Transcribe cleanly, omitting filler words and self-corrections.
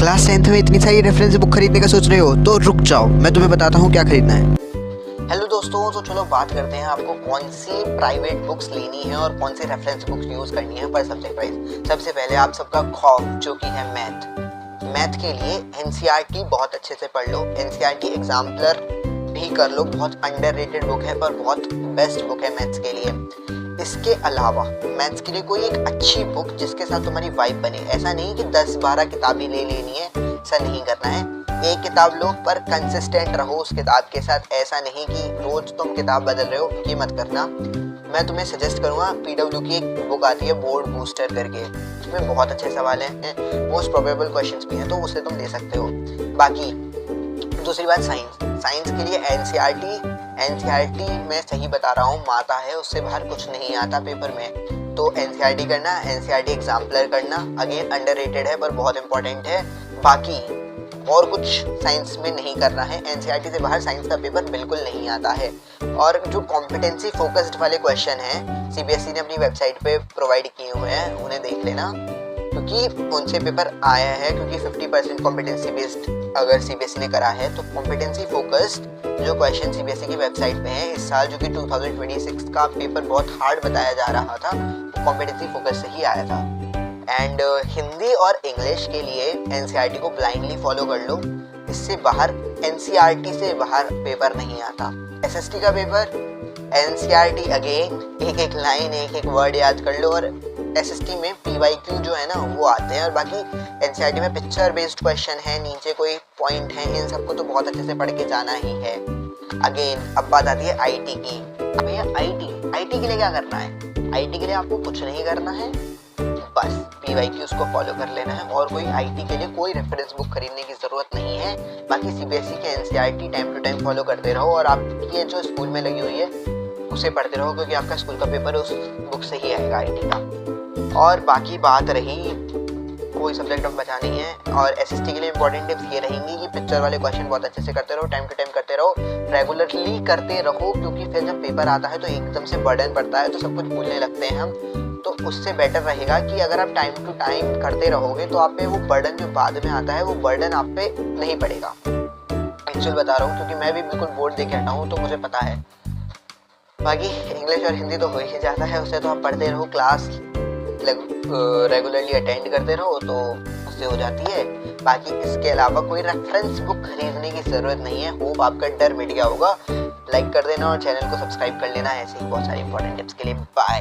Class 10th में इतनी सारी रेफरेंस बुक खरीदने का सोच रहे हो तो रुक जाओ, मैं तुम्हें बताता हूँ क्या खरीदना है। हेलो दोस्तों, तो चलो बात करते हैं आपको कौन सी प्राइवेट बुक्स लेनी है और कौन सी रेफरेंस बुक्स यूज करनी है पर सब्जेक्ट वाइज। सबसे पहले आप सबका खौफ जो कि है मैथ के लिए एनसीईआरटी बहुत अच्छे से पढ़ लो। एनसीईआरटी एग्जाम्पलर भी कर लो, बहुत अंडररेटेड बुक है पर बहुत बेस्ट बुक है मैथ्स के लिए। इसके अलावा मैथ्स के लिए कोई एक अच्छी बुक जिसके साथ तुम्हारी वाइब बने। ऐसा नहीं कि 10-12 किताबें ले लेनी है, ऐसा नहीं करना है। एक किताब लो पर कंसिस्टेंट रहो उस किताब के साथ। ऐसा नहीं कि रोज तुम किताब बदल रहे हो, ये मत करना। मैं तुम्हें सजेस्ट करूंगा, पीडब्ल्यू की एक बुक आती है बोर्ड बूस्टर करके, उसमें बहुत अच्छे सवाल हैं, मोस्ट प्रोबेबल क्वेश्चंस भी हैं, तो उसे तुम ले सकते हो। बाकी दूसरी बात, साइंस के लिए एनसीईआरटी मैं सही बता रहा हूँ, माता है, उससे बाहर कुछ नहीं आता पेपर में। तो एनसीईआरटी करना, एनसीईआरटी एग्जाम्पलर करना, अगेन अंडररेटेड है पर बहुत इंपॉर्टेंट है। बाकी और कुछ साइंस में नहीं करना है। एनसीईआरटी से बाहर साइंस का पेपर बिल्कुल नहीं आता है। और जो कॉम्पिटेंसी फोकस्ड वाले क्वेश्चन हैं सीबीएसई ने अपनी वेबसाइट पे प्रोवाइड किए हुए हैं, उन्हें देख लेना, क्योंकि उनसे पेपर आया है। क्योंकि 50% कॉम्पिटेंसी बेस्ड अगर सीबीएसई ने करा है, तो कॉम्पिटेंसी फोकस्ड जो क्वेश्चन सीबीएसई की वेबसाइट पे हैं इस साल, जो कि 2026 का पेपर बहुत हार्ड बताया जा रहा था, वो कॉम्पिटेंसी फोकस से ही आया था। एंड हिंदी और इंग्लिश के लिए एनसीईआरटी को ब्लाइंडली फॉलो कर लो। इससे बाहर एनसीईआरटी से बाहर पेपर नहीं आता। एसएसटी का पेपर एनसीईआरटी अगेन एक लाइन एक वर्ड याद कर लो, और एसएसटी में पीवाईक्यू जो है ना वो आते हैं। और बाकी एनसीईआरटी में पिक्चर बेस्ड क्वेश्चन है, नीचे कोई पॉइंट है, इन सबको तो बहुत अच्छे से पढ़ के जाना ही है। अगेन अब बात आती है आईटी की। अब भैया आईटी के लिए क्या करना है? आईटी के लिए आपको कुछ नहीं करना है, बस पीवाईक्यूज को फॉलो कर लेना है। और कोई आईटी के लिए कोई रेफरेंस बुक खरीदने की जरूरत नहीं है। बाकी सीबीएसई के NCERT time to time follow करते रहो, और आपकी जो स्कूल में लगी हुई है उसे पढ़ते रहो, क्योंकि आपका स्कूल का पेपर उस बुक से ही आएगा आईटी का। और बाकी बात रही कोई सब्जेक्ट अब बचा नहीं है। और एसएसटी के लिए इंपॉर्टेंट टिप्स ये रहेंगी कि पिक्चर वाले क्वेश्चन बहुत अच्छे से करते रहो, टाइम टू टाइम करते रहो, रेगुलरली करते रहो, क्योंकि फिर जब पेपर आता है तो एकदम से बर्डन पड़ता है, तो सब कुछ भूलने लगते हैं हम। तो उससे बेटर रहेगा कि अगर आप टाइम टू टाइम करते रहोगे तो आप पे वो बर्डन जो बाद में आता है वो बर्डन आप पे नहीं पड़ेगा। एक्चुअल बता रहा हूँ, क्योंकि मैं भी बिल्कुल बोर्ड देके हटा हूँ, तो मुझे पता है। बाकी इंग्लिश और हिंदी तो हो ही जाता है, उसे तो आप पढ़ते रहो, क्लास रेगुलरली अटेंड करते रहो, तो उससे हो जाती है। बाकी इसके अलावा कोई रेफरेंस बुक खरीदने की ज़रूरत नहीं है। होप आपका डर मिट गया होगा। लाइक कर देना और चैनल को सब्सक्राइब कर लेना। ऐसे ही बहुत सारी इंपॉर्टेंट टिप्स के लिए बाय।